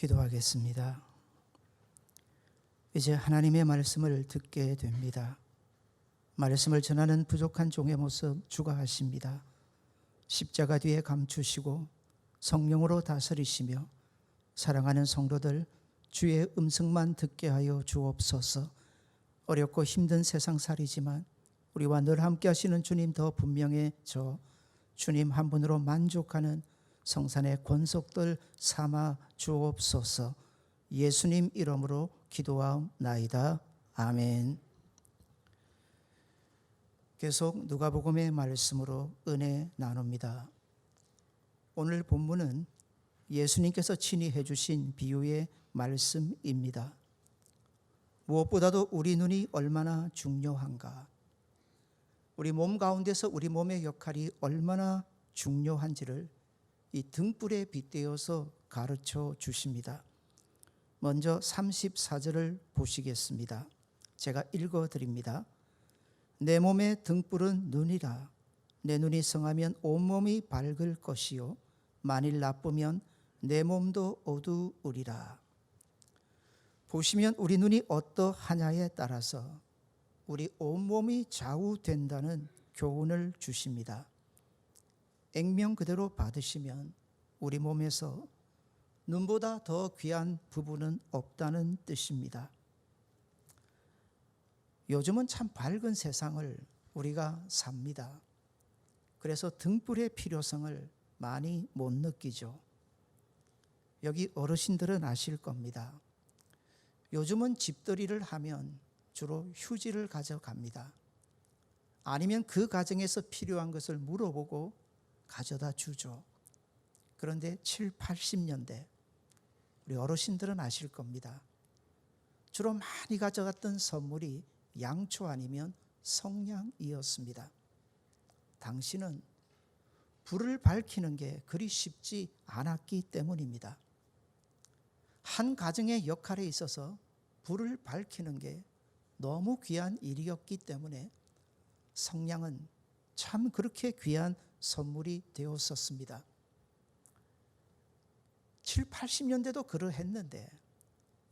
기도하겠습니다. 이제 하나님의 말씀을 듣게 됩니다. 말씀을 전하는 부족한 종의 모습 주가 하십니다. 십자가 뒤에 감추시고 성령으로 다스리시며 사랑하는 성도들 주의 음성만 듣게 하여 주옵소서. 어렵고 힘든 세상살이지만 우리와 늘 함께 하시는 주님 더 분명해져 주님 한 분으로 만족하는 성산의 권속들 삼아 주옵소서. 예수님 이름으로 기도하옵나이다. 아멘. 계속 누가복음의 말씀으로 은혜 나눕니다. 오늘 본문은 예수님께서 친히 해주신 비유의 말씀입니다. 무엇보다도 우리 눈이 얼마나 중요한가, 우리 몸 가운데서 우리 몸의 역할이 얼마나 중요한지를 이 등불에 빗대어서 가르쳐 주십니다. 먼저 34절을 보시겠습니다. 제가 읽어드립니다. 내 몸의 등불은 눈이라. 내 눈이 성하면 온몸이 밝을 것이요 만일 나쁘면 내 몸도 어두우리라. 보시면 우리 눈이 어떠하냐에 따라서 우리 온몸이 좌우된다는 교훈을 주십니다. 액면 그대로 받으시면 우리 몸에서 눈보다 더 귀한 부분은 없다는 뜻입니다. 요즘은 참 밝은 세상을 우리가 삽니다. 그래서 등불의 필요성을 많이 못 느끼죠. 여기 어르신들은 아실 겁니다. 요즘은 집들이를 하면 주로 휴지를 가져갑니다. 아니면 그 가정에서 필요한 것을 물어보고 가져다 주죠. 그런데 7, 80년대 우리 어르신들은 아실 겁니다. 주로 많이 가져갔던 선물이 양초 아니면 성냥이었습니다. 당시는 불을 밝히는 게 그리 쉽지 않았기 때문입니다. 한 가정의 역할에 있어서 불을 밝히는 게 너무 귀한 일이었기 때문에 성냥은 참 그렇게 귀한 선물이 되었었습니다. 7, 80년대도 그러했는데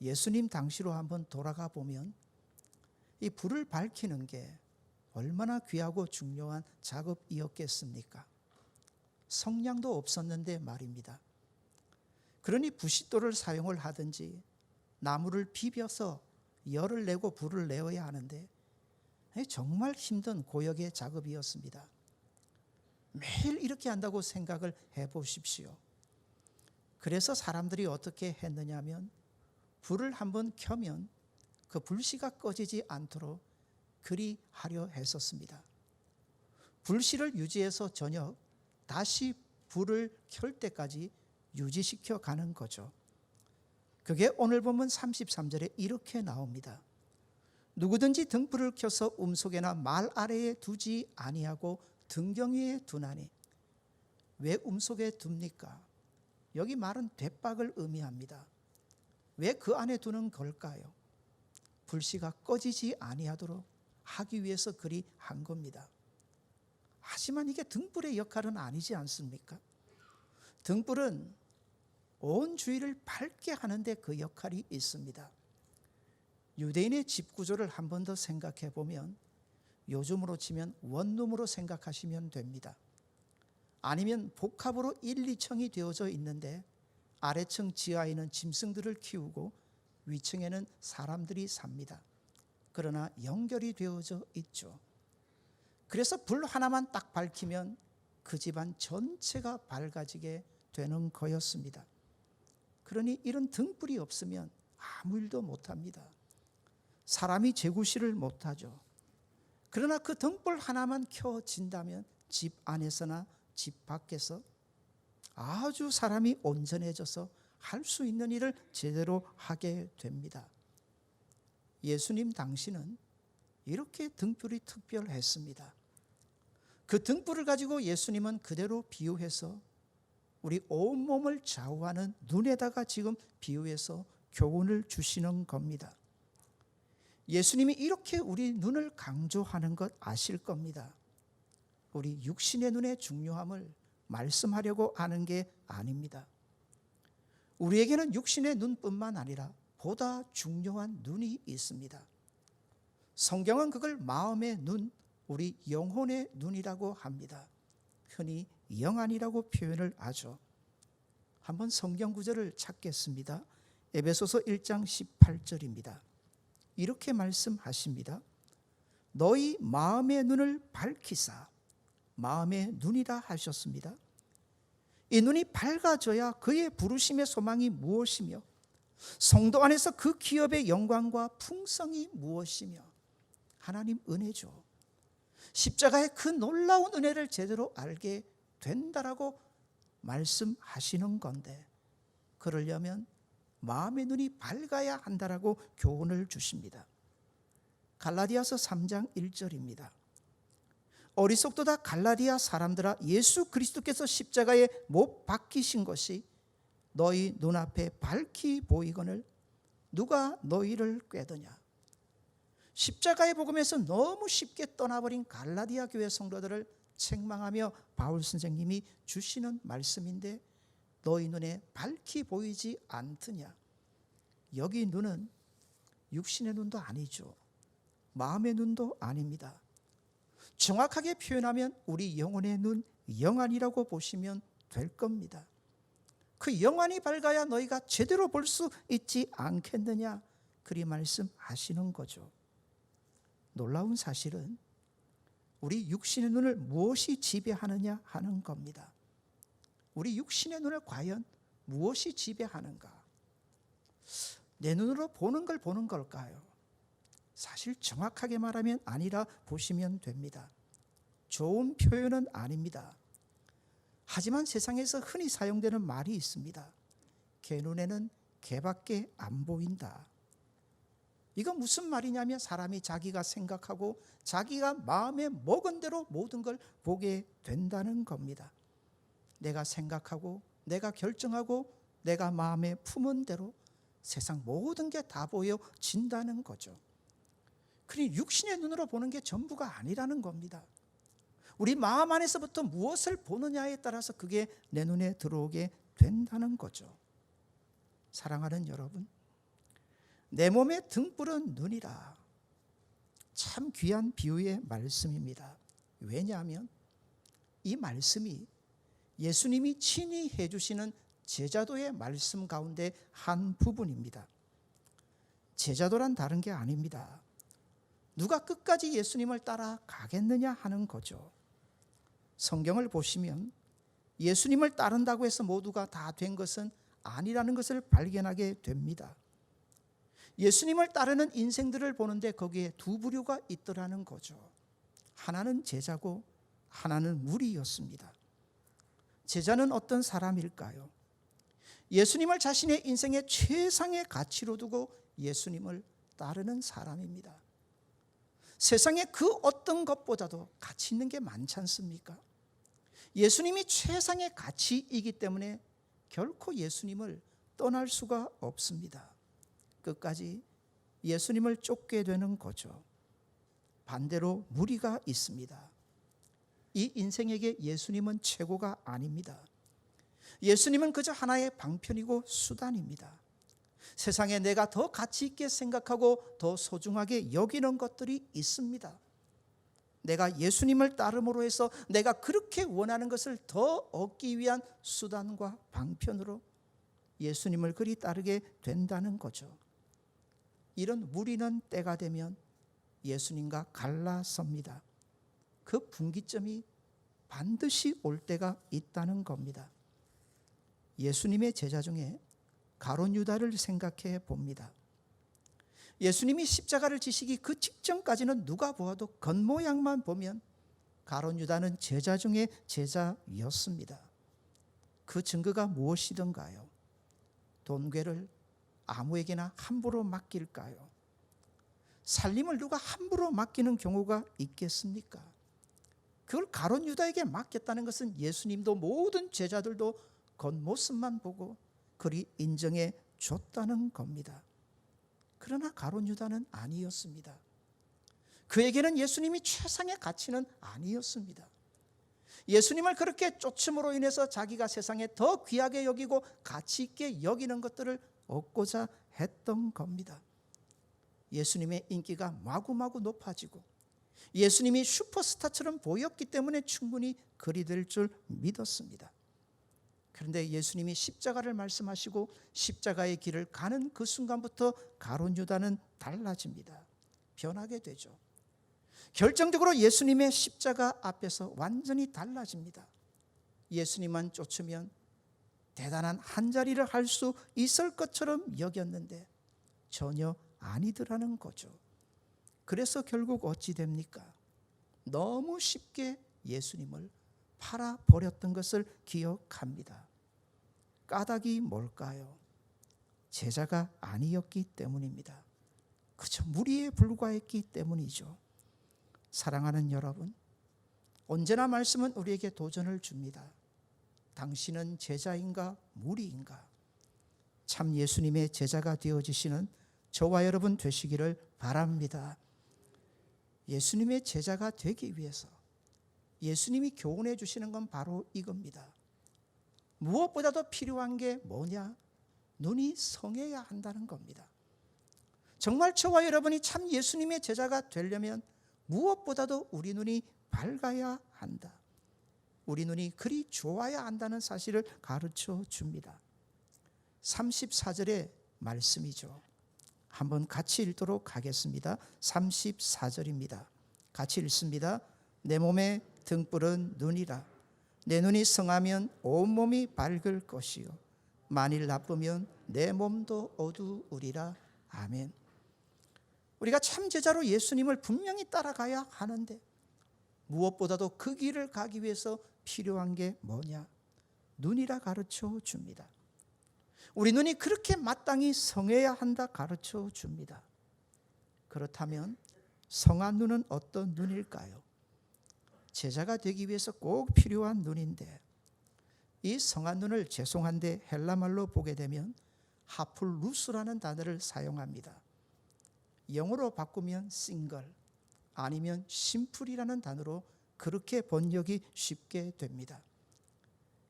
예수님 당시로 한번 돌아가 보면 이 불을 밝히는 게 얼마나 귀하고 중요한 작업이었겠습니까? 성냥도 없었는데 말입니다. 그러니 부싯돌을 사용을 하든지 나무를 비벼서 열을 내고 불을 내어야 하는데 정말 힘든 고역의 작업이었습니다. 매일 이렇게 한다고 생각을 해보십시오. 그래서 사람들이 어떻게 했느냐면 불을 한번 켜면 그 불씨가 꺼지지 않도록 그리 하려 했었습니다. 불씨를 유지해서 저녁 다시 불을 켤 때까지 유지시켜 가는 거죠. 그게 오늘 본문 33절에 이렇게 나옵니다. 누구든지 등불을 켜서 음속에나 말 아래에 두지 아니하고 등경 위에 두나니. 왜 음속에 둡니까? 여기 말은 돛박을 의미합니다. 왜 그 안에 두는 걸까요? 불씨가 꺼지지 아니하도록 하기 위해서 그리 한 겁니다. 하지만 이게 등불의 역할은 아니지 않습니까? 등불은 온 주위를 밝게 하는데 그 역할이 있습니다. 유대인의 집 구조를 한 번 더 생각해 보면 요즘으로 치면 원룸으로 생각하시면 됩니다. 아니면 복합으로 1, 2층이 되어져 있는데 아래층 지하에는 짐승들을 키우고 위층에는 사람들이 삽니다. 그러나 연결이 되어져 있죠. 그래서 불 하나만 딱 밝히면 그 집안 전체가 밝아지게 되는 거였습니다. 그러니 이런 등불이 없으면 아무 일도 못합니다. 사람이 재구시를 못하죠. 그러나 그 등불 하나만 켜진다면 집 안에서나 집 밖에서 아주 사람이 온전해져서 할 수 있는 일을 제대로 하게 됩니다. 예수님 당시는 이렇게 등불이 특별했습니다. 그 등불을 가지고 예수님은 그대로 비유해서 우리 온몸을 좌우하는 눈에다가 지금 비유해서 교훈을 주시는 겁니다. 예수님이 이렇게 우리 눈을 강조하는 것 아실 겁니다. 우리 육신의 눈의 중요함을 말씀하려고 하는 게 아닙니다. 우리에게는 육신의 눈뿐만 아니라 보다 중요한 눈이 있습니다. 성경은 그걸 마음의 눈, 우리 영혼의 눈이라고 합니다. 흔히 영안이라고 표현을 하죠. 한번 성경 구절을 찾겠습니다. 에베소서 1장 18절입니다. 이렇게 말씀하십니다. 너희 마음의 눈을 밝히사, 마음의 눈이라 하셨습니다. 이 눈이 밝아져야 그의 부르심의 소망이 무엇이며 성도 안에서 그 기업의 영광과 풍성이 무엇이며 하나님 은혜죠. 십자가의 그 놀라운 은혜를 제대로 알게 된다라고 말씀하시는 건데, 그러려면 마음의 눈이 밝아야 한다라고 교훈을 주십니다. 갈라디아서 3장 1절입니다. 어리석도다 갈라디아 사람들아, 예수 그리스도께서 십자가에 못 박히신 것이 너희 눈앞에 밝히 보이거늘 누가 너희를 꾀더냐. 십자가의 복음에서 너무 쉽게 떠나버린 갈라디아 교회 성도들을 책망하며 바울 선생님이 주시는 말씀인데, 너희 눈에 밝히 보이지 않더냐. 여기 눈은 육신의 눈도 아니죠. 마음의 눈도 아닙니다. 정확하게 표현하면 우리 영혼의 눈, 영안이라고 보시면 될 겁니다. 그 영안이 밝아야 너희가 제대로 볼 수 있지 않겠느냐, 그리 말씀하시는 거죠. 놀라운 사실은 우리 육신의 눈을 무엇이 지배하느냐 하는 겁니다. 우리 육신의 눈을 과연 무엇이 지배하는가? 내 눈으로 보는 걸 보는 걸까요? 사실 정확하게 말하면 아니라 보시면 됩니다. 좋은 표현은 아닙니다. 하지만 세상에서 흔히 사용되는 말이 있습니다. 개 눈에는 개밖에 안 보인다. 이거 무슨 말이냐면, 사람이 자기가 생각하고 자기가 마음에 먹은 대로 모든 걸 보게 된다는 겁니다. 내가 생각하고 내가 결정하고 내가 마음에 품은 대로 세상 모든 게 다 보여진다는 거죠. 그러니 육신의 눈으로 보는 게 전부가 아니라는 겁니다. 우리 마음 안에서부터 무엇을 보느냐에 따라서 그게 내 눈에 들어오게 된다는 거죠. 사랑하는 여러분, 내 몸에 등불은 눈이라. 참 귀한 비유의 말씀입니다. 왜냐하면 이 말씀이 예수님이 친히 해주시는 제자도의 말씀 가운데 한 부분입니다. 제자도란 다른 게 아닙니다. 누가 끝까지 예수님을 따라가겠느냐 하는 거죠. 성경을 보시면 예수님을 따른다고 해서 모두가 다 된 것은 아니라는 것을 발견하게 됩니다. 예수님을 따르는 인생들을 보는데 거기에 두 부류가 있더라는 거죠. 하나는 제자고 하나는 무리였습니다. 제자는 어떤 사람일까요? 예수님을 자신의 인생의 최상의 가치로 두고 예수님을 따르는 사람입니다. 세상에 그 어떤 것보다도 가치 있는 게 많지 않습니까? 예수님이 최상의 가치이기 때문에 결코 예수님을 떠날 수가 없습니다. 끝까지 예수님을 쫓게 되는 거죠. 반대로 무리가 있습니다. 이 인생에게 예수님은 최고가 아닙니다. 예수님은 그저 하나의 방편이고 수단입니다. 세상에 내가 더 가치 있게 생각하고 더 소중하게 여기는 것들이 있습니다. 내가 예수님을 따름으로 해서 내가 그렇게 원하는 것을 더 얻기 위한 수단과 방편으로 예수님을 그리 따르게 된다는 거죠. 이런 무리는 때가 되면 예수님과 갈라섭니다. 그 분기점이 반드시 올 때가 있다는 겁니다. 예수님의 제자 중에 가룟 유다를 생각해 봅니다. 예수님이 십자가를 지시기 그 직전까지는 누가 보아도 겉모양만 보면 가룟 유다는 제자 중에 제자였습니다. 그 증거가 무엇이던가요? 돈괴를 아무에게나 함부로 맡길까요? 살림을 누가 함부로 맡기는 경우가 있겠습니까? 그걸 가룟 유다에게 맡겼다는 것은 예수님도 모든 제자들도 겉모습만 보고 그리 인정해 줬다는 겁니다. 그러나 가룟 유다는 아니었습니다. 그에게는 예수님이 최상의 가치는 아니었습니다. 예수님을 그렇게 쫓음으로 인해서 자기가 세상에 더 귀하게 여기고 가치 있게 여기는 것들을 얻고자 했던 겁니다. 예수님의 인기가 마구마구 높아지고 예수님이 슈퍼스타처럼 보였기 때문에 충분히 그리 될 줄 믿었습니다. 그런데 예수님이 십자가를 말씀하시고 십자가의 길을 가는 그 순간부터 가룟 유다는 달라집니다. 변하게 되죠. 결정적으로 예수님의 십자가 앞에서 완전히 달라집니다. 예수님만 쫓으면 대단한 한자리를 할 수 있을 것처럼 여겼는데 전혀 아니더라는 거죠. 그래서 결국 어찌 됩니까? 너무 쉽게 예수님을 팔아버렸던 것을 기억합니다. 까닭이 뭘까요? 제자가 아니었기 때문입니다. 그저 무리에 불과했기 때문이죠. 사랑하는 여러분, 언제나 말씀은 우리에게 도전을 줍니다. 당신은 제자인가 무리인가? 참 예수님의 제자가 되어주시는 저와 여러분 되시기를 바랍니다. 예수님의 제자가 되기 위해서 예수님이 교훈해 주시는 건 바로 이겁니다. 무엇보다도 필요한 게 뭐냐? 눈이 성해야 한다는 겁니다. 정말 저와 여러분이 참 예수님의 제자가 되려면 무엇보다도 우리 눈이 밝아야 한다. 우리 눈이 그리 좋아야 한다는 사실을 가르쳐 줍니다. 34절의 말씀이죠. 한번 같이 읽도록 하겠습니다. 34절입니다. 같이 읽습니다. 내 몸의 등불은 눈이라. 내 눈이 성하면 온몸이 밝을 것이요 만일 나쁘면 내 몸도 어두우리라. 아멘. 우리가 참 제자로 예수님을 분명히 따라가야 하는데 무엇보다도 그 길을 가기 위해서 필요한 게 뭐냐? 눈이라 가르쳐 줍니다. 우리 눈이 그렇게 마땅히 성해야 한다 가르쳐 줍니다. 그렇다면 성한 눈은 어떤 눈일까요? 제자가 되기 위해서 꼭 필요한 눈인데 이 성한 눈을 죄송한데 헬라말로 보게 되면 하플루스라는 단어를 사용합니다. 영어로 바꾸면 싱글 아니면 심플이라는 단어로 그렇게 번역이 쉽게 됩니다.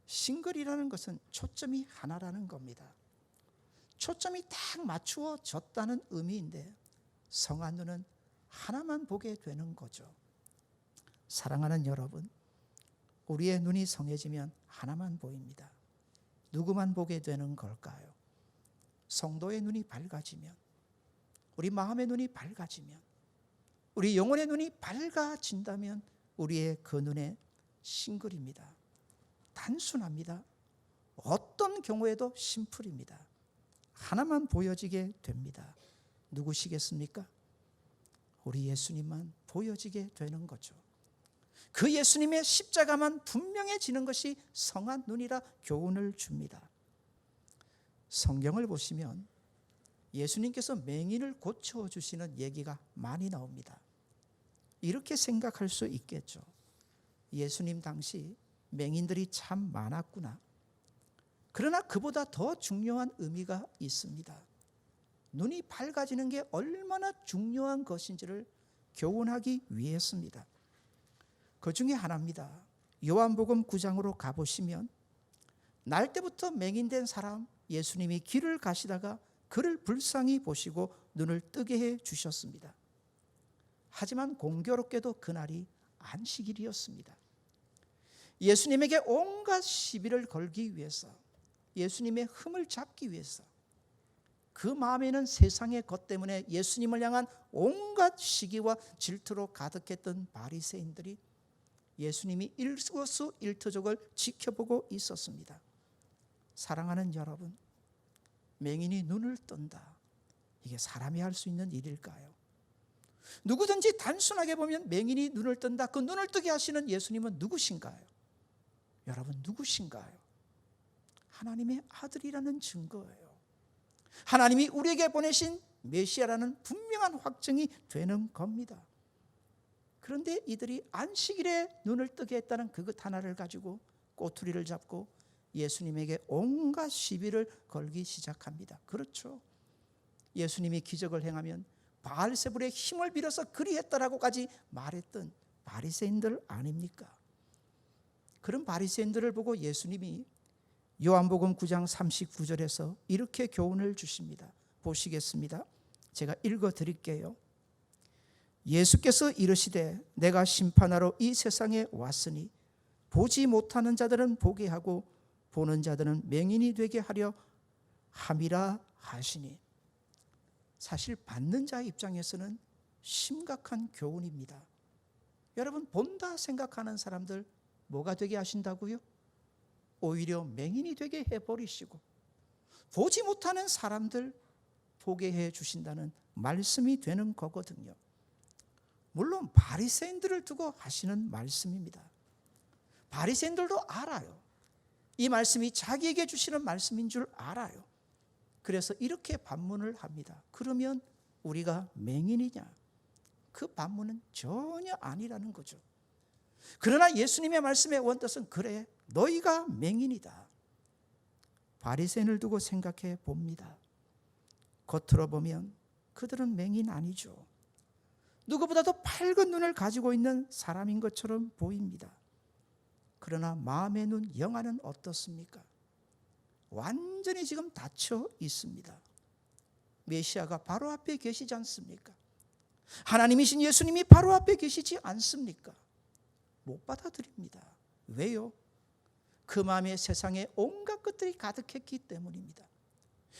싱글이라는 것은 초점이 하나라는 겁니다. 초점이 딱 맞추어졌다는 의미인데 성한 눈은 하나만 보게 되는 거죠. 사랑하는 여러분, 우리의 눈이 성해지면 하나만 보입니다. 누구만 보게 되는 걸까요? 성도의 눈이 밝아지면, 우리 마음의 눈이 밝아지면, 우리 영혼의 눈이 밝아진다면 우리의 그 눈에 싱글입니다. 단순합니다. 어떤 경우에도 심플입니다. 하나만 보여지게 됩니다. 누구시겠습니까? 우리 예수님만 보여지게 되는 거죠. 그 예수님의 십자가만 분명해지는 것이 성한 눈이라 교훈을 줍니다. 성경을 보시면 예수님께서 맹인을 고쳐주시는 얘기가 많이 나옵니다. 이렇게 생각할 수 있겠죠. 예수님 당시 맹인들이 참 많았구나. 그러나 그보다 더 중요한 의미가 있습니다. 눈이 밝아지는 게 얼마나 중요한 것인지를 교훈하기 위해서입니다. 그 중에 하나입니다. 요한복음 9장으로 가보시면 날 때부터 맹인된 사람 예수님이 길을 가시다가 그를 불쌍히 보시고 눈을 뜨게 해 주셨습니다. 하지만 공교롭게도 그날이 안식일이었습니다. 예수님에게 온갖 시비를 걸기 위해서, 예수님의 흠을 잡기 위해서, 그 마음에는 세상의 것 때문에 예수님을 향한 온갖 시기와 질투로 가득했던 바리새인들이 예수님이 일거수일투족을 지켜보고 있었습니다. 사랑하는 여러분, 맹인이 눈을 뜬다. 이게 사람이 할 수 있는 일일까요? 누구든지 단순하게 보면 맹인이 눈을 뜬다. 그 눈을 뜨게 하시는 예수님은 누구신가요? 여러분 누구신가요? 하나님의 아들이라는 증거예요. 하나님이 우리에게 보내신 메시아라는 분명한 확증이 되는 겁니다. 그런데 이들이 안식일에 눈을 뜨게 했다는 그것 하나를 가지고 꼬투리를 잡고 예수님에게 온갖 시비를 걸기 시작합니다. 그렇죠. 예수님이 기적을 행하면 바알세불의 힘을 빌어서 그리했다라고까지 말했던 바리새인들 아닙니까? 그런 바리새인들을 보고 예수님이 요한복음 9장 39절에서 이렇게 교훈을 주십니다. 보시겠습니다. 제가 읽어 드릴게요. 예수께서 이르시되 내가 심판하러 이 세상에 왔으니 보지 못하는 자들은 보게 하고 보는 자들은 맹인이 되게 하려 함이라 하시니. 사실 받는 자의 입장에서는 심각한 교훈입니다. 여러분, 본다 생각하는 사람들 뭐가 되게 하신다고요? 오히려 맹인이 되게 해버리시고 보지 못하는 사람들 보게 해 주신다는 말씀이 되는 거거든요. 물론 바리새인들을 두고 하시는 말씀입니다. 바리새인들도 알아요. 이 말씀이 자기에게 주시는 말씀인 줄 알아요. 그래서 이렇게 반문을 합니다. 그러면 우리가 맹인이냐? 그 반문은 전혀 아니라는 거죠. 그러나 예수님의 말씀의 원뜻은 그래, 너희가 맹인이다. 바리새인을 두고 생각해 봅니다. 겉으로 보면 그들은 맹인 아니죠. 누구보다도 밝은 눈을 가지고 있는 사람인 것처럼 보입니다. 그러나 마음의 눈, 영안은 어떻습니까? 완전히 지금 닫혀 있습니다. 메시아가 바로 앞에 계시지 않습니까? 하나님이신 예수님이 바로 앞에 계시지 않습니까? 못 받아들입니다. 왜요? 그 마음에 세상에 온갖 것들이 가득했기 때문입니다.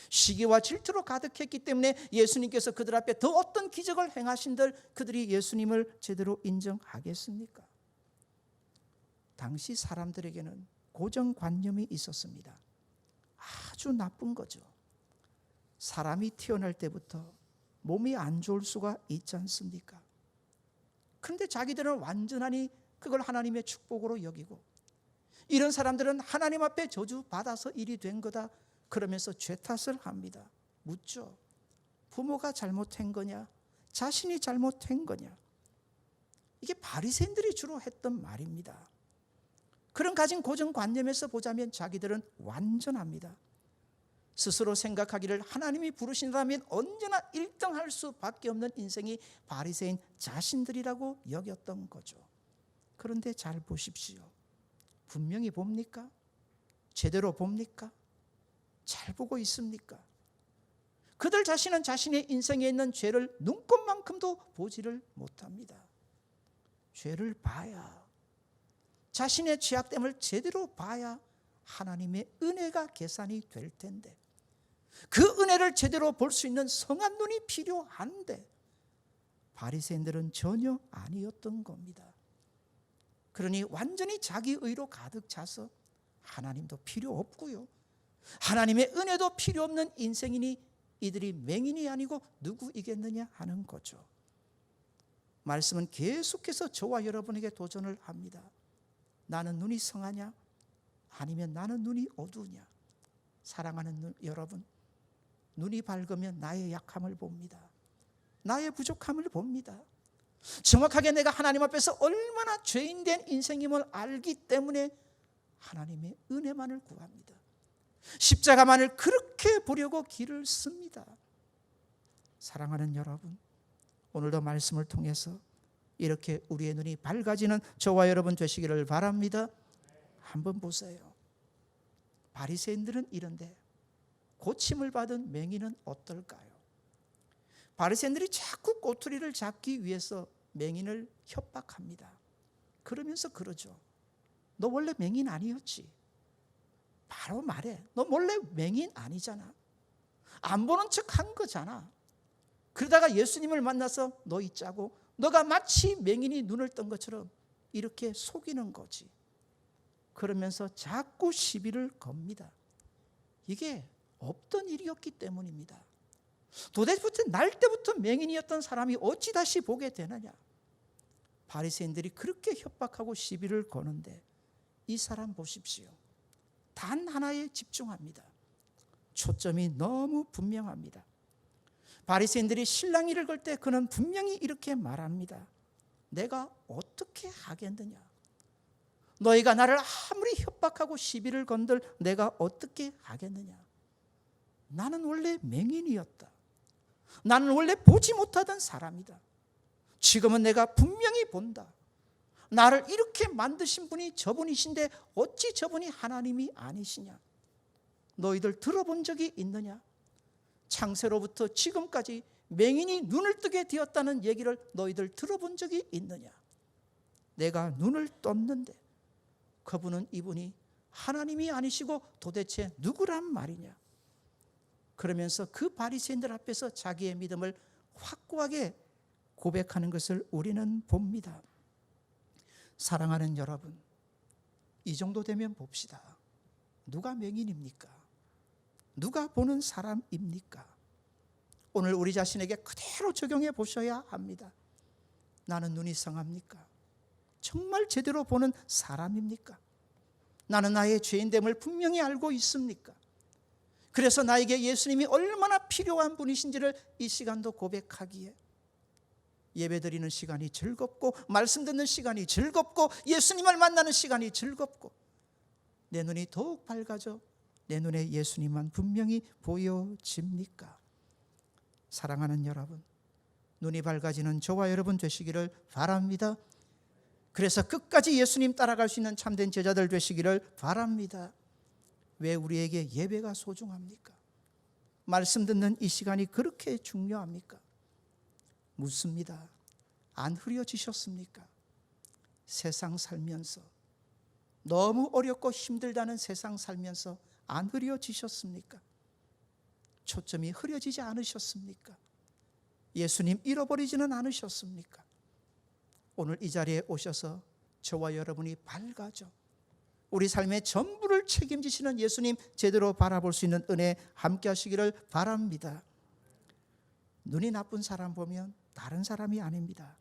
시기와 질투로 가득했기 때문에 예수님께서 그들 앞에 더 어떤 기적을 행하신들 그들이 예수님을 제대로 인정하겠습니까? 당시 사람들에게는 고정관념이 있었습니다. 아주 나쁜 거죠. 사람이 태어날 때부터 몸이 안 좋을 수가 있지 않습니까? 그런데 자기들은 완전하니 그걸 하나님의 축복으로 여기고, 이런 사람들은 하나님 앞에 저주받아서 일이 된 거다 그러면서 죄 탓을 합니다. 묻죠. 부모가 잘못한 거냐? 자신이 잘못한 거냐? 이게 바리새인들이 주로 했던 말입니다. 그런 가진 고정관념에서 보자면 자기들은 완전합니다. 스스로 생각하기를 하나님이 부르신다면 언제나 1등할 수밖에 없는 인생이 바리새인 자신들이라고 여겼던 거죠. 그런데 잘 보십시오. 분명히 봅니까? 제대로 봅니까? 잘 보고 있습니까? 그들 자신은 자신의 인생에 있는 죄를 눈꼽만큼도 보지를 못합니다. 죄를 봐야, 자신의 죄악됨을 제대로 봐야 하나님의 은혜가 계산이 될 텐데, 그 은혜를 제대로 볼 수 있는 성한 눈이 필요한데 바리새인들은 전혀 아니었던 겁니다. 그러니 완전히 자기 의로 가득 차서 하나님도 필요 없고요, 하나님의 은혜도 필요 없는 인생이니 이들이 맹인이 아니고 누구이겠느냐 하는 거죠. 말씀은 계속해서 저와 여러분에게 도전을 합니다. 나는 눈이 성하냐? 아니면 나는 눈이 어두우냐? 사랑하는 여러분, 눈이 밝으면 나의 약함을 봅니다. 나의 부족함을 봅니다. 정확하게 내가 하나님 앞에서 얼마나 죄인된 인생임을 알기 때문에 하나님의 은혜만을 구합니다. 십자가만을 그렇게 보려고 길을 씁니다. 사랑하는 여러분, 오늘도 말씀을 통해서 이렇게 우리의 눈이 밝아지는 저와 여러분 되시기를 바랍니다. 한번 보세요. 바리새인들은 이런데 고침을 받은 맹인은 어떨까요? 바리새인들이 자꾸 꼬투리를 잡기 위해서 맹인을 협박합니다. 그러면서 그러죠. 너 원래 맹인 아니었지? 바로 말해. 너 원래 맹인 아니잖아. 안 보는 척 한 거잖아. 그러다가 예수님을 만나서 너 있자고, 너가 마치 맹인이 눈을 뜬 것처럼 이렇게 속이는 거지. 그러면서 자꾸 시비를 겁니다. 이게 없던 일이었기 때문입니다. 도대체 날 때부터 맹인이었던 사람이 어찌 다시 보게 되느냐? 바리새인들이 그렇게 협박하고 시비를 거는데 이 사람 보십시오. 단 하나에 집중합니다. 초점이 너무 분명합니다. 바리새인들이 실랑이를 걸 때 그는 분명히 이렇게 말합니다. 내가 어떻게 하겠느냐? 너희가 나를 아무리 협박하고 시비를 건들 내가 어떻게 하겠느냐? 나는 원래 맹인이었다. 나는 원래 보지 못하던 사람이다. 지금은 내가 분명히 본다. 나를 이렇게 만드신 분이 저분이신데 어찌 저분이 하나님이 아니시냐? 너희들 들어본 적이 있느냐? 창세로부터 지금까지 맹인이 눈을 뜨게 되었다는 얘기를 너희들 들어본 적이 있느냐? 내가 눈을 떴는데 그분은 이분이 하나님이 아니시고 도대체 누구란 말이냐? 그러면서 그 바리새인들 앞에서 자기의 믿음을 확고하게 고백하는 것을 우리는 봅니다. 사랑하는 여러분, 이 정도 되면 봅시다. 누가 맹인입니까? 누가 보는 사람입니까? 오늘 우리 자신에게 그대로 적용해 보셔야 합니다. 나는 눈이 성합니까? 정말 제대로 보는 사람입니까? 나는 나의 죄인됨을 분명히 알고 있습니까? 그래서 나에게 예수님이 얼마나 필요한 분이신지를 이 시간도 고백하기에 예배드리는 시간이 즐겁고 말씀 듣는 시간이 즐겁고 예수님을 만나는 시간이 즐겁고 내 눈이 더욱 밝아져 내 눈에 예수님만 분명히 보여집니까? 사랑하는 여러분, 눈이 밝아지는 저와 여러분 되시기를 바랍니다. 그래서 끝까지 예수님 따라갈 수 있는 참된 제자들 되시기를 바랍니다. 왜 우리에게 예배가 소중합니까? 말씀 듣는 이 시간이 그렇게 중요합니까? 묻습니다. 안 흐려지셨습니까? 세상 살면서 너무 어렵고 힘들다는 세상 살면서 안 흐려지셨습니까? 초점이 흐려지지 않으셨습니까? 예수님 잃어버리지는 않으셨습니까? 오늘 이 자리에 오셔서 저와 여러분이 밝아져 우리 삶의 전부를 책임지시는 예수님 제대로 바라볼 수 있는 은혜 함께 하시기를 바랍니다. 눈이 나쁜 사람 보면 다른 사람이 아닙니다.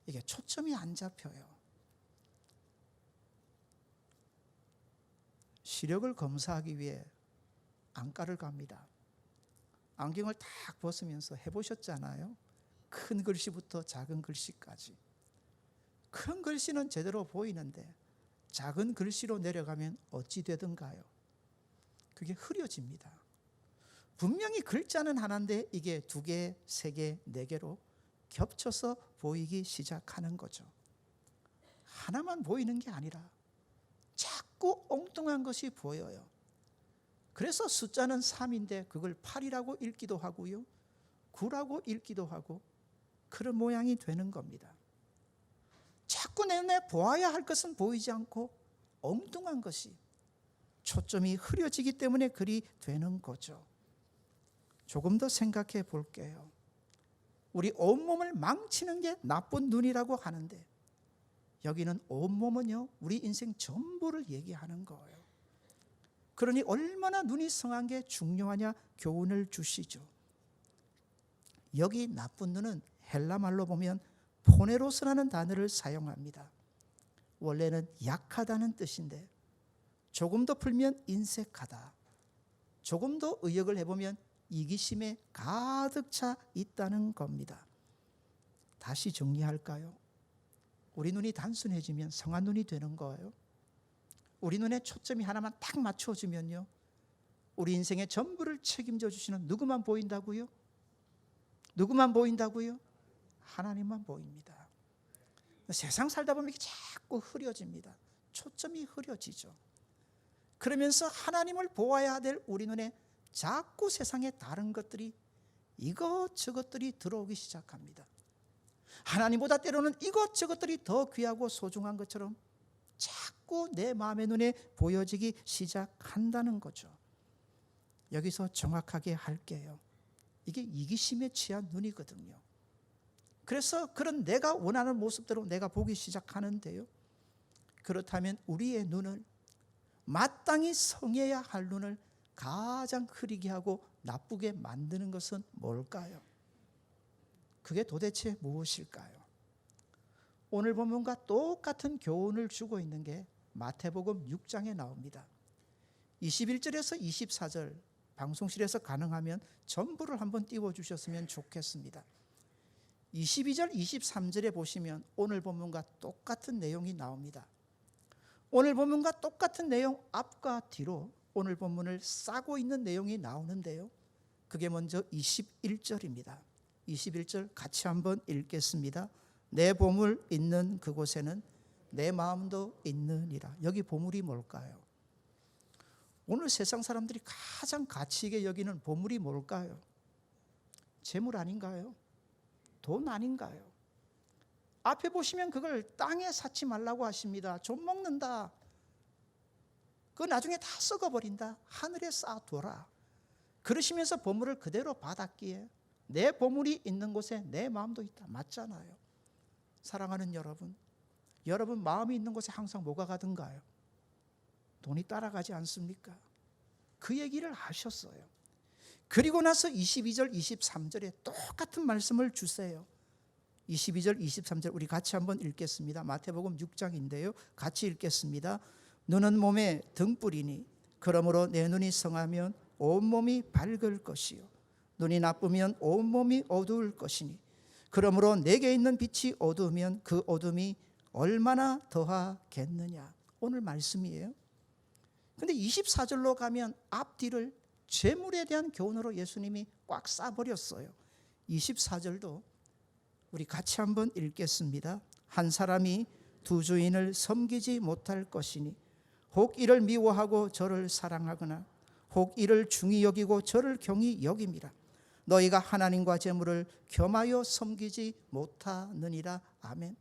이게 초점이 안 잡혀요. 시력을 검사하기 위해 안과를 갑니다. 안경을 딱 벗으면서 해보셨잖아요. 큰 글씨부터 작은 글씨까지. 큰 글씨는 제대로 보이는데 작은 글씨로 내려가면 어찌 되던가요? 그게 흐려집니다. 분명히 글자는 하나인데 이게 2개, 3개, 4개로 겹쳐서 보이기 시작하는 거죠. 하나만 보이는 게 아니라 자꾸 엉뚱한 것이 보여요. 그래서 숫자는 3인데 그걸 8이라고 읽기도 하고요, 9라고 읽기도 하고 그런 모양이 되는 겁니다. 자꾸 내 눈에 보아야 할 것은 보이지 않고 엉뚱한 것이 초점이 흐려지기 때문에 그리 되는 거죠. 조금 더 생각해 볼게요. 우리 온몸을 망치는 게 나쁜 눈이라고 하는데 여기는 온몸은요 우리 인생 전부를 얘기하는 거예요. 그러니 얼마나 눈이 성한 게 중요하냐 교훈을 주시죠. 여기 나쁜 눈은 헬라말로 보면 포네로스라는 단어를 사용합니다. 원래는 약하다는 뜻인데 조금 더 풀면 인색하다, 조금 더 의역을 해보면 이기심에 가득 차 있다는 겁니다. 다시 정리할까요? 우리 눈이 단순해지면 성한 눈이 되는 거예요. 우리 눈에 초점이 하나만 딱 맞춰지면요 우리 인생의 전부를 책임져 주시는 누구만 보인다고요? 누구만 보인다고요? 하나님만 보입니다. 세상 살다 보면 이게 자꾸 흐려집니다. 초점이 흐려지죠. 그러면서 하나님을 보아야 될 우리 눈에 자꾸 세상의 다른 것들이 이것저것들이 들어오기 시작합니다. 하나님보다 때로는 이것저것들이 더 귀하고 소중한 것처럼 자꾸 내 마음의 눈에 보여지기 시작한다는 거죠. 여기서 정확하게 할게요. 이게 이기심에 취한 눈이거든요. 그래서 그런 내가 원하는 모습대로 내가 보기 시작하는데요. 그렇다면 우리의 눈을 마땅히 성해야 할 눈을 가장 흐리게 하고 나쁘게 만드는 것은 뭘까요? 그게 도대체 무엇일까요? 오늘 본문과 똑같은 교훈을 주고 있는 게 마태복음 6장에 나옵니다. 21절에서 24절 방송실에서 가능하면 전부를 한번 띄워주셨으면 좋겠습니다. 22절, 23절에 보시면 오늘 본문과 똑같은 내용이 나옵니다. 오늘 본문과 똑같은 내용 앞과 뒤로 오늘 본문을 싸고 있는 내용이 나오는데요. 그게 먼저 21절입니다. 21절 같이 한번 읽겠습니다. 내 보물 있는 그곳에는 내 마음도 있느니라. 여기 보물이 뭘까요? 오늘 세상 사람들이 가장 가치 있게 여기는 보물이 뭘까요? 재물 아닌가요? 돈 아닌가요? 앞에 보시면 그걸 땅에 쌓지 말라고 하십니다. 좀 먹는다. 그거 나중에 다 썩어버린다. 하늘에 쌓아둬라. 그러시면서 보물을 그대로 받았기에 내 보물이 있는 곳에 내 마음도 있다. 맞잖아요. 사랑하는 여러분, 여러분 마음이 있는 곳에 항상 뭐가 가든가요? 돈이 따라가지 않습니까? 그 얘기를 하셨어요. 그리고 나서 22절, 23절에 똑같은 말씀을 주세요. 22절, 23절 우리 같이 한번 읽겠습니다. 마태복음 6장인데요. 같이 읽겠습니다. 눈은 몸의 등불이니 그러므로 내 눈이 성하면 온몸이 밝을 것이요 눈이 나쁘면 온몸이 어두울 것이니 그러므로 내게 있는 빛이 어두우면 그 어둠이 얼마나 더하겠느냐. 오늘 말씀이에요. 근데 24절로 가면 앞뒤를 재물에 대한 교훈으로 예수님이 꽉 싸버렸어요. 24절도 우리 같이 한번 읽겠습니다. 한 사람이 두 주인을 섬기지 못할 것이니 혹 이를 미워하고 저를 사랑하거나 혹 이를 중히 여기고 저를 경히 여김이라. 너희가 하나님과 재물을 겸하여 섬기지 못하느니라. 아멘.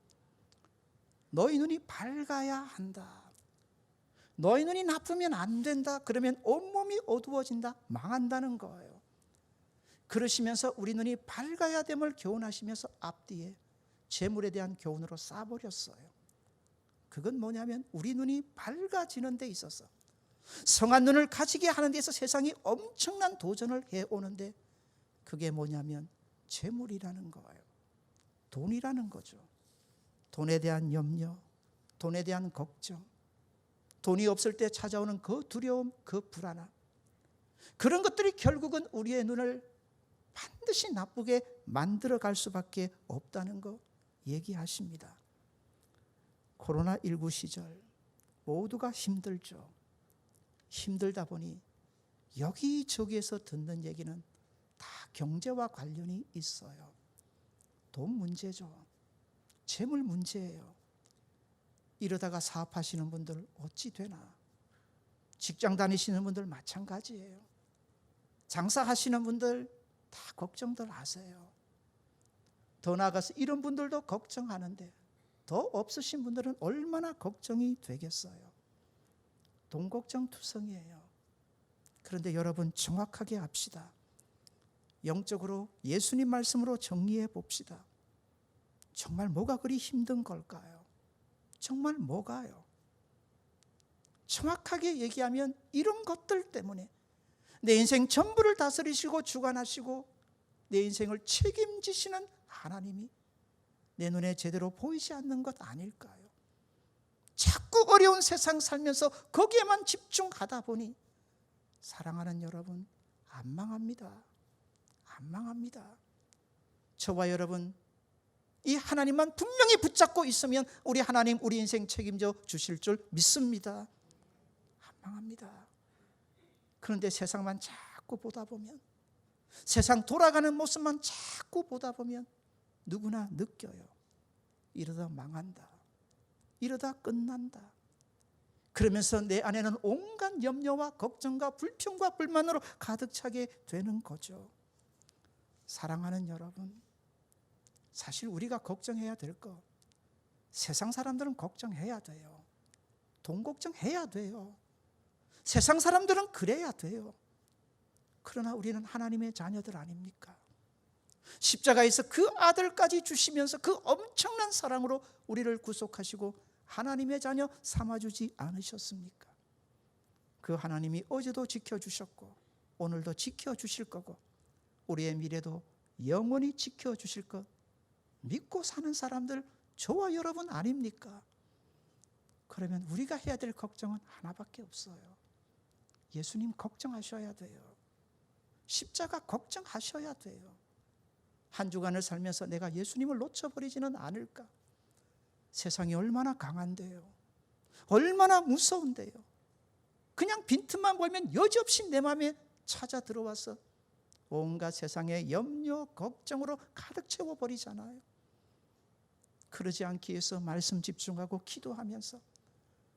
너희 눈이 밝아야 한다. 너희 눈이 나쁘면 안 된다. 그러면 온몸이 어두워진다. 망한다는 거예요. 그러시면서 우리 눈이 밝아야 됨을 교훈하시면서 앞뒤에 재물에 대한 교훈으로 싸버렸어요. 그건 뭐냐면 우리 눈이 밝아지는 데 있어서 성한 눈을 가지게 하는 데 있어서 세상이 엄청난 도전을 해오는데 그게 뭐냐면 재물이라는 거예요. 돈이라는 거죠. 돈에 대한 염려, 돈에 대한 걱정, 돈이 없을 때 찾아오는 그 두려움, 그 불안함, 그런 것들이 결국은 우리의 눈을 반드시 나쁘게 만들어갈 수밖에 없다는 거 얘기하십니다. 코로나19 시절 모두가 힘들죠. 힘들다 보니 여기저기에서 듣는 얘기는 다 경제와 관련이 있어요. 돈 문제죠. 재물 문제예요. 이러다가 사업하시는 분들 어찌 되나? 직장 다니시는 분들 마찬가지예요. 장사하시는 분들 다 걱정들 하세요. 더 나아가서 이런 분들도 걱정하는데 더 없으신 분들은 얼마나 걱정이 되겠어요. 돈 걱정 투성이에요. 그런데 여러분 정확하게 합시다. 영적으로 예수님 말씀으로 정리해 봅시다. 정말 뭐가 그리 힘든 걸까요? 정말 뭐가요? 정확하게 얘기하면 이런 것들 때문에 내 인생 전부를 다스리시고 주관하시고 내 인생을 책임지시는 하나님이 내 눈에 제대로 보이지 않는 것 아닐까요? 자꾸 어려운 세상 살면서 거기에만 집중하다 보니 사랑하는 여러분 안 망합니다. 안 망합니다. 저와 여러분 이 하나님만 분명히 붙잡고 있으면 우리 하나님 우리 인생 책임져 주실 줄 믿습니다. 안 망합니다. 그런데 세상만 자꾸 보다 보면, 세상 돌아가는 모습만 자꾸 보다 보면 누구나 느껴요. 이러다 망한다. 이러다 끝난다. 그러면서 내 안에는 온갖 염려와 걱정과 불평과 불만으로 가득 차게 되는 거죠. 사랑하는 여러분, 사실 우리가 걱정해야 될 거, 세상 사람들은 걱정해야 돼요. 돈 걱정해야 돼요. 세상 사람들은 그래야 돼요. 그러나 우리는 하나님의 자녀들 아닙니까? 십자가에서 그 아들까지 주시면서 그 엄청난 사랑으로 우리를 구속하시고 하나님의 자녀 삼아주지 않으셨습니까? 그 하나님이 어제도 지켜주셨고 오늘도 지켜주실 거고 우리의 미래도 영원히 지켜주실 것 믿고 사는 사람들 저와 여러분 아닙니까? 그러면 우리가 해야 될 걱정은 하나밖에 없어요. 예수님 걱정하셔야 돼요. 십자가 걱정하셔야 돼요. 한 주간을 살면서 내가 예수님을 놓쳐버리지는 않을까? 세상이 얼마나 강한데요. 얼마나 무서운데요. 그냥 빈틈만 보면 여지없이 내 마음에 찾아 들어와서 온갖 세상의 염려, 걱정으로 가득 채워버리잖아요. 그러지 않기 위해서 말씀 집중하고 기도하면서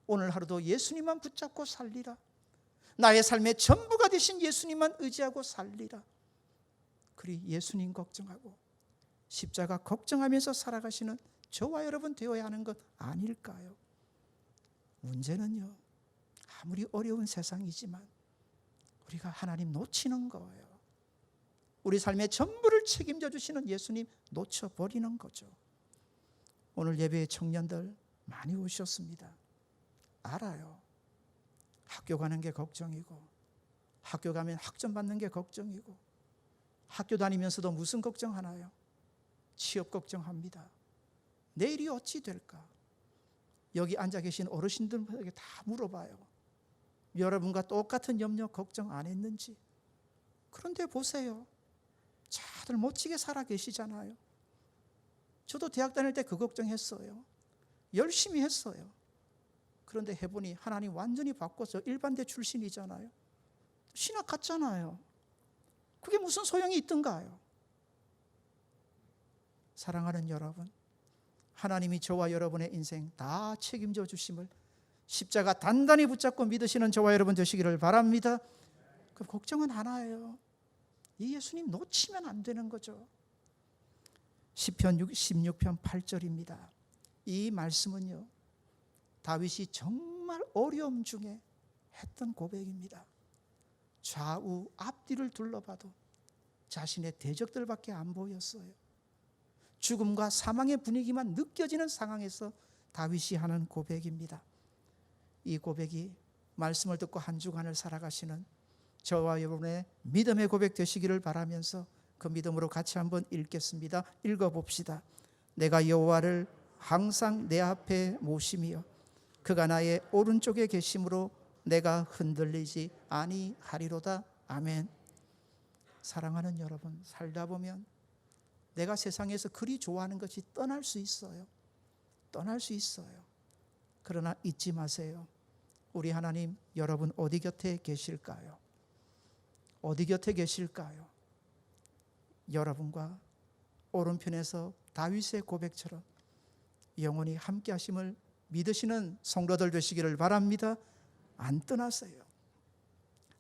오늘 하루도 예수님만 붙잡고 살리라. 나의 삶의 전부가 되신 예수님만 의지하고 살리라. 그리 예수님 걱정하고 십자가 걱정하면서 살아가시는 저와 여러분 되어야 하는 것 아닐까요? 문제는요, 아무리 어려운 세상이지만 우리가 하나님 놓치는 거예요. 우리 삶의 전부를 책임져 주시는 예수님 놓쳐버리는 거죠. 오늘 예배의 청년들 많이 오셨습니다. 알아요. 학교 가는 게 걱정이고, 학교 가면 학점 받는 게 걱정이고, 학교 다니면서도 무슨 걱정하나요? 취업 걱정합니다. 내일이 어찌 될까? 여기 앉아 계신 어르신들에게 다 물어봐요. 여러분과 똑같은 염려 걱정 안 했는지. 그런데 보세요. 다들 멋지게 살아 계시잖아요. 저도 대학 다닐 때 그 걱정했어요. 열심히 했어요. 그런데 해보니 하나님 완전히 바꿔서 일반대 출신이잖아요. 신학 갔잖아요. 그게 무슨 소용이 있던가요? 사랑하는 여러분, 하나님이 저와 여러분의 인생 다 책임져 주심을 십자가 단단히 붙잡고 믿으시는 저와 여러분 되시기를 바랍니다. 그럼 걱정은 하나예요. 이 예수님 놓치면 안 되는 거죠. 시편 16편 8절입니다. 이 말씀은요, 다윗이 정말 어려움 중에 했던 고백입니다. 좌우 앞뒤를 둘러봐도 자신의 대적들밖에 안 보였어요. 죽음과 사망의 분위기만 느껴지는 상황에서 다윗이 하는 고백입니다. 이 고백이 말씀을 듣고 한 주간을 살아가시는 저와 여러분의 믿음의 고백 되시기를 바라면서 그 믿음으로 같이 한번 읽겠습니다. 읽어봅시다. 내가 여호와를 항상 내 앞에 모심이여 그가 나의 오른쪽에 계심으로 내가 흔들리지 아니하리로다. 아멘. 사랑하는 여러분, 살다 보면 내가 세상에서 그리 좋아하는 것이 떠날 수 있어요. 떠날 수 있어요. 그러나 잊지 마세요. 우리 하나님 여러분 어디 곁에 계실까요? 어디 곁에 계실까요? 여러분과 오른편에서 다윗의 고백처럼 영원히 함께 하심을 믿으시는 성도들 되시기를 바랍니다. 안 떠나세요.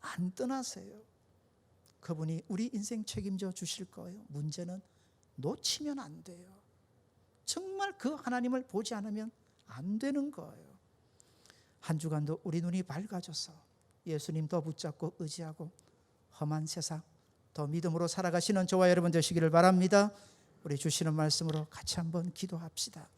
안 떠나세요. 그분이 우리 인생 책임져 주실 거예요. 문제는 놓치면 안 돼요. 정말 그 하나님을 보지 않으면 안 되는 거예요. 한 주간도 우리 눈이 밝아져서 예수님 더 붙잡고 의지하고 험한 세상 더 믿음으로 살아가시는 저와 여러분 되시기를 바랍니다. 우리 주시는 말씀으로 같이 한번 기도합시다.